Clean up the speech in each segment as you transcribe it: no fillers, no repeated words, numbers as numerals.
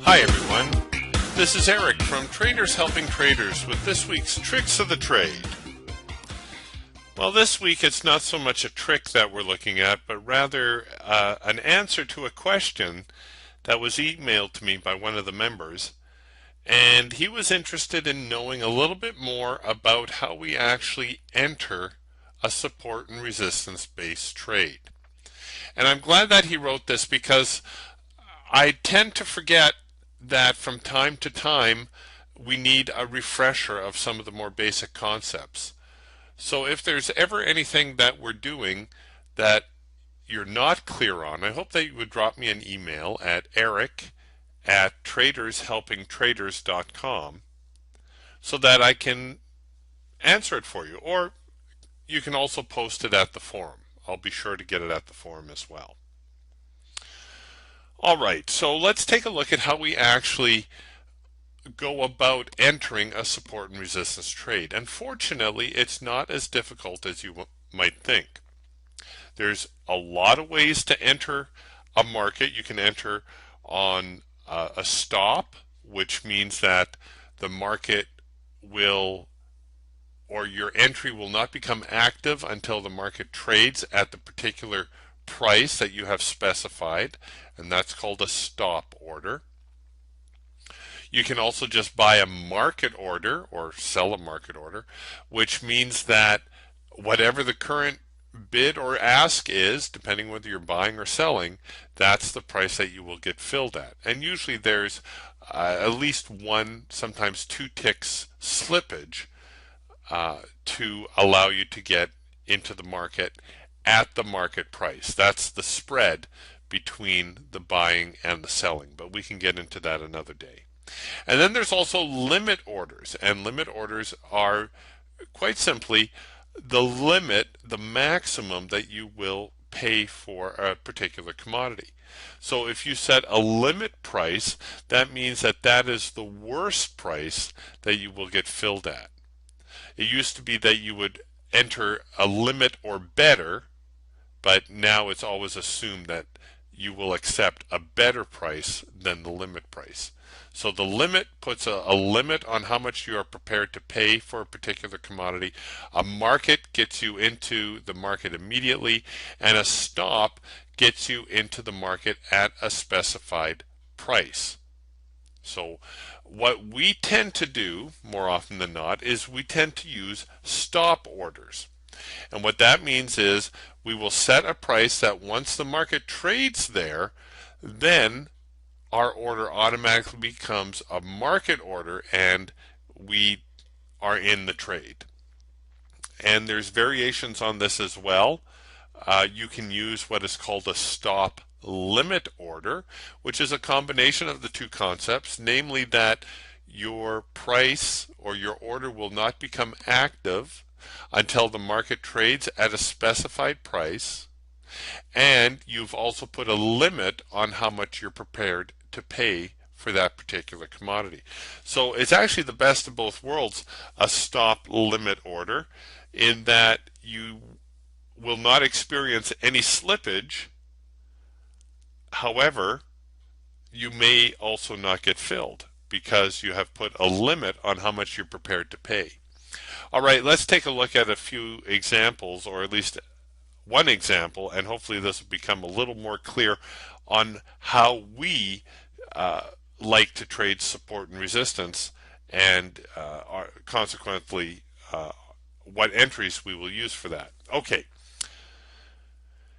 Hi everyone, this is Eric from Traders Helping Traders with this week's Tricks of the Trade. Well, this week it's not so much a trick that we're looking at, but rather an answer to a question that was emailed to me by one of the members. And he was interested in knowing a little bit more about how we actually enter a support and resistance based trade. And I'm glad that he wrote this because I tend to forget that from time to time we need a refresher of some of the more basic concepts. So if there's ever anything that we're doing that you're not clear on, I hope that you would drop me an email at eric@tradershelpingtraders.com so that I can answer it for you, or you can also post it at the forum. I'll be sure to get it at the forum as well. Alright, so let's take a look at how we actually go about entering a support and resistance trade. Unfortunately, it's not as difficult as you might think. There's a lot of ways to enter a market. You can enter on a stop, which means that the market will, or your entry will not become active until the market trades at the particular price that you have specified, and that's called a stop order. You can also just buy a market order or sell a market order, which means that whatever the current bid or ask is, depending whether you're buying or selling, that's the price that you will get filled at. And usually there's at least one, sometimes two ticks slippage to allow you to get into the market at the market price. That's the spread between the buying and the selling, but we can get into that another day. And then there's also limit orders, and limit orders are quite simply the limit, the maximum that you will pay for a particular commodity. So if you set a limit price, that means that that is the worst price that you will get filled at. It used to be that you would enter a limit or better, but now it's always assumed that you will accept a better price than the limit price. So the limit puts a limit on how much you are prepared to pay for a particular commodity. A market gets you into the market immediately, and a stop gets you into the market at a specified price. So what we tend to do more often than not is we tend to use stop orders. And what that means is we will set a price that once the market trades there, then our order automatically becomes a market order and we are in the trade. And there's variations on this as well. You can use what is called a stop limit order, which is a combination of the two concepts, namely that your price or your order will not become active until the market trades at a specified price, and you've also put a limit on how much you're prepared to pay for that particular commodity. So it's actually the best of both worlds, a stop limit order, in that you will not experience any slippage. However, you may also not get filled because you have put a limit on how much you're prepared to pay. All right, let's take a look at a few examples, or at least one example, and hopefully this will become a little more clear on how we like to trade support and resistance, and consequently what entries we will use for that. Okay,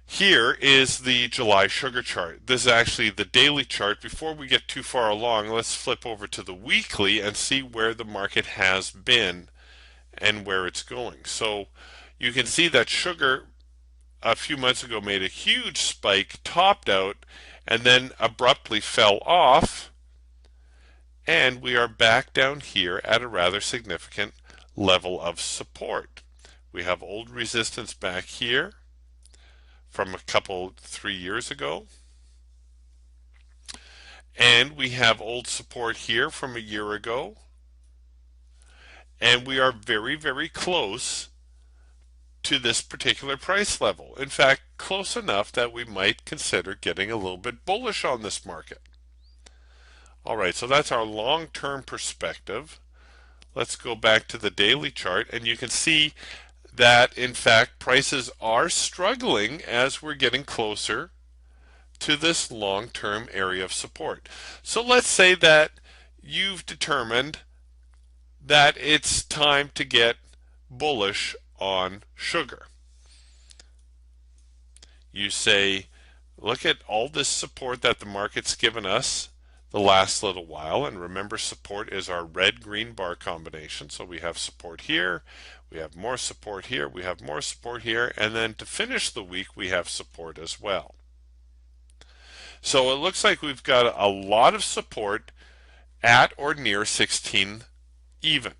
here is the July sugar chart. This is actually the daily chart. Before we get too far along, let's flip over to the weekly and see where the market has been and where it's going. So you can see that sugar a few months ago made a huge spike, topped out, and then abruptly fell off, and we are back down here at a rather significant level of support. We have old resistance back here from a couple, 3 years ago, and we have old support here from a year ago, and we are very, very close to this particular price level. In fact, close enough that we might consider getting a little bit bullish on this market. All right, so that's our long-term perspective. Let's go back to the daily chart, and you can see that in fact prices are struggling as we're getting closer to this long-term area of support. So let's say that you've determined that it's time to get bullish on sugar. You say, look at all this support that the market's given us the last little while, and remember support is our red-green bar combination. So we have support here, we have more support here, we have more support here, and then to finish the week we have support as well. So it looks like we've got a lot of support at or near 16 even.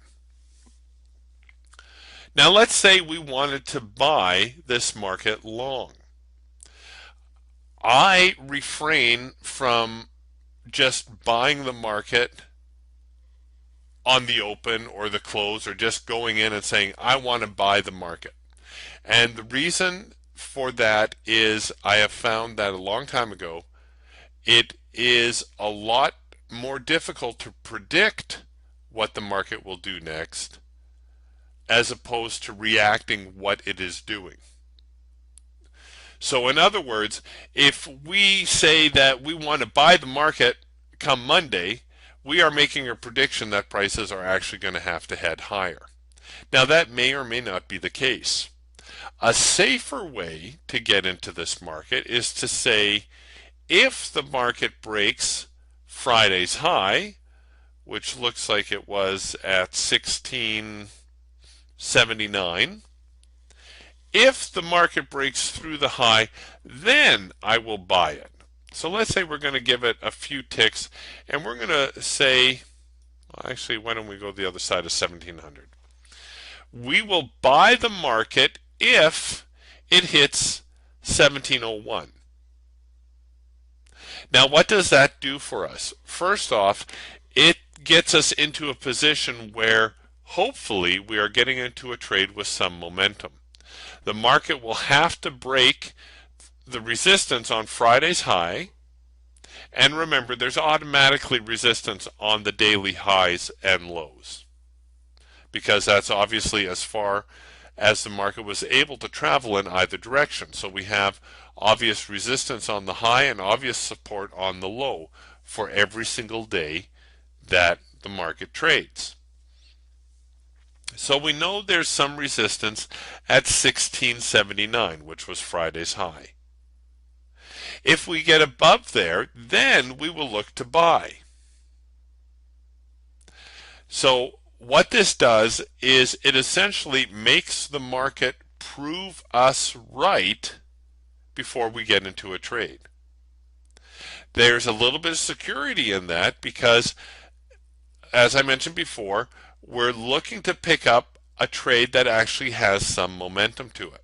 Now let's say we wanted to buy this market long. I refrain from just buying the market on the open or the close, or just going in and saying I want to buy the market. And the reason for that is I have found that a long time ago it is a lot more difficult to predict what the market will do next as opposed to reacting what it is doing. So in other words, if we say that we want to buy the market come Monday, we are making a prediction that prices are actually going to have to head higher. Now that may or may not be the case. A safer way to get into this market is to say, if the market breaks Friday's high, which looks like it was at 1679, if the market breaks through the high, then I will buy it. So let's say we're going to give it a few ticks, and we're going to say, well, actually, why don't we go the other side of 1700? We will buy the market if it hits 1701. Now, what does that do for us? First off, it gets us into a position where hopefully we are getting into a trade with some momentum. The market will have to break the resistance on Friday's high, and remember there's automatically resistance on the daily highs and lows, because that's obviously as far as the market was able to travel in either direction. So we have obvious resistance on the high and obvious support on the low for every single day that the market trades. So we know there's some resistance at 1679, which was Friday's high. If we get above there, then we will look to buy. So what this does is it essentially makes the market prove us right before we get into a trade. There's a little bit of security in that because, as I mentioned before, we're looking to pick up a trade that actually has some momentum to it.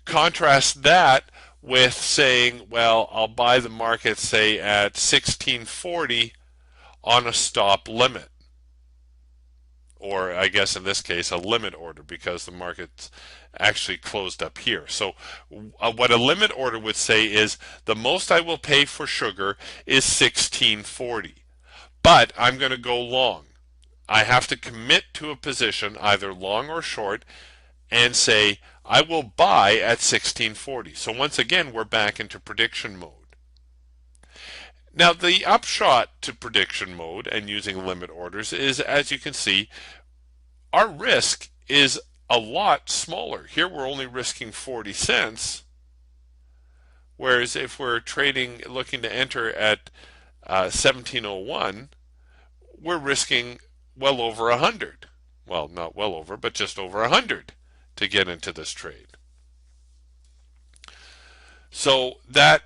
Contrast that with saying, well, I'll buy the market, say, at 1640 on a stop limit. Or I guess in this case, a limit order, because the market's actually closed up here. So what a limit order would say is the most I will pay for sugar is 1640. But I'm going to go long. I have to commit to a position, either long or short, and say, I will buy at 1640. So once again, we're back into prediction mode. Now, the upshot to prediction mode and using limit orders is, as you can see, our risk is a lot smaller. Here we're only risking 40 cents, whereas if we're trading, looking to enter at 1701, we're risking well over 100. Well, not well over, but just over 100 to get into this trade. So that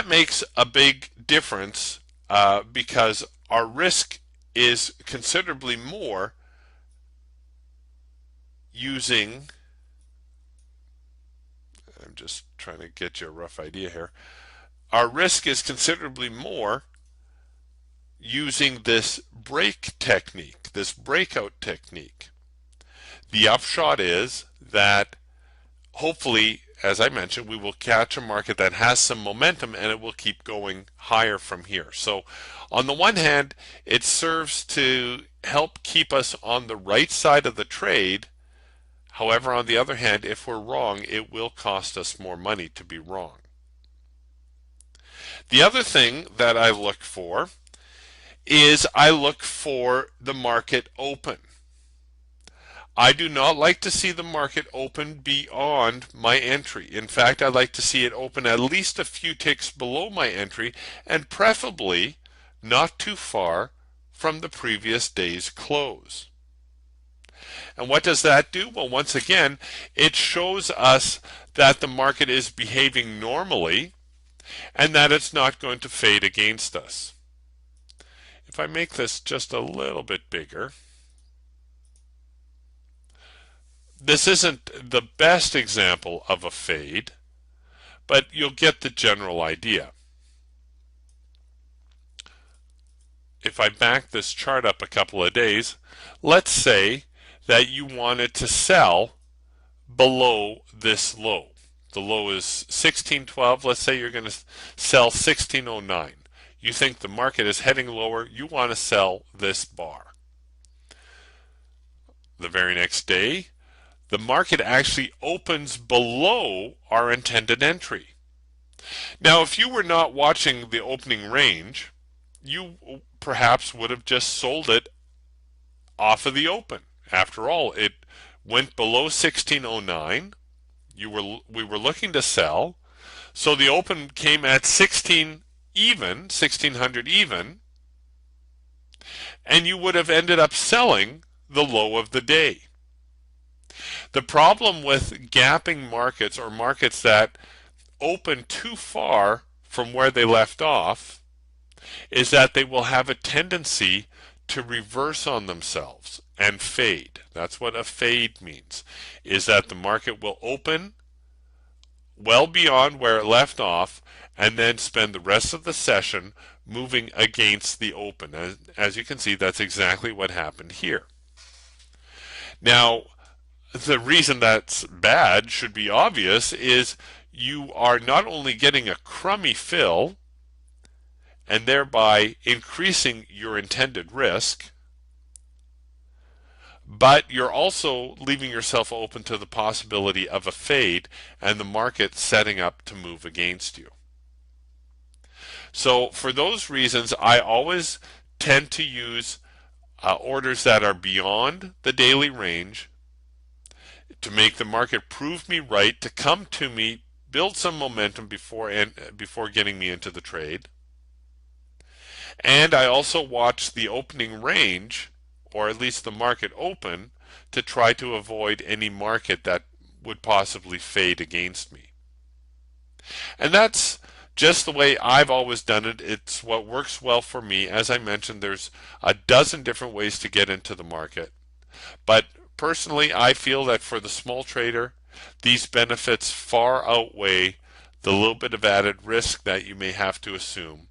makes a big difference because our risk is considerably more using, I'm just trying to get you a rough idea here, our risk is considerably more using this break technique, this breakout technique. The upshot is that hopefully, as I mentioned, we will catch a market that has some momentum and it will keep going higher from here. So on the one hand, it serves to help keep us on the right side of the trade. However, on the other hand, if we're wrong, it will cost us more money to be wrong. The other thing that I look for is I look for the market open. I do not like to see the market open beyond my entry. In fact, I like to see it open at least a few ticks below my entry, and preferably not too far from the previous day's close. And what does that do? Well, once again, it shows us that the market is behaving normally and that it's not going to fade against us. If I make this just a little bit bigger, this isn't the best example of a fade, but you'll get the general idea. If I back this chart up a couple of days, let's say that you wanted to sell below this low. The low is 1612. Let's say you're going to sell 1609. You think the market is heading lower. You want to sell this bar. The very next day, the market actually opens below our intended entry. Now, if you were not watching the opening range, you perhaps would have just sold it off of the open. After all, it went below 1609. We were looking to sell, so the open came at 1600 even, and you would have ended up selling the low of the day. The problem with gapping markets, or markets that open too far from where they left off, is that they will have a tendency to reverse on themselves and fade. That's what a fade means, is that the market will open well beyond where it left off and then spend the rest of the session moving against the open. As you can see, that's exactly what happened here. Now, the reason that's bad should be obvious, is you are not only getting a crummy fill and thereby increasing your intended risk, but you're also leaving yourself open to the possibility of a fade and the market setting up to move against you. So for those reasons, I always tend to use orders that are beyond the daily range to make the market prove me right, to come to me, build some momentum before getting me into the trade. And I also watch the opening range, or at least the market open, to try to avoid any market that would possibly fade against me. And that's just the way I've always done it. It's what works well for me. As I mentioned, there's a dozen different ways to get into the market. But personally, I feel that for the small trader, these benefits far outweigh the little bit of added risk that you may have to assume,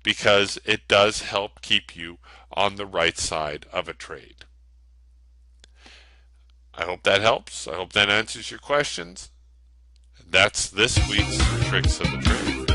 because it does help keep you on the right side of a trade. I hope that helps. I hope that answers your questions. That's this week's Tricks of the Trade.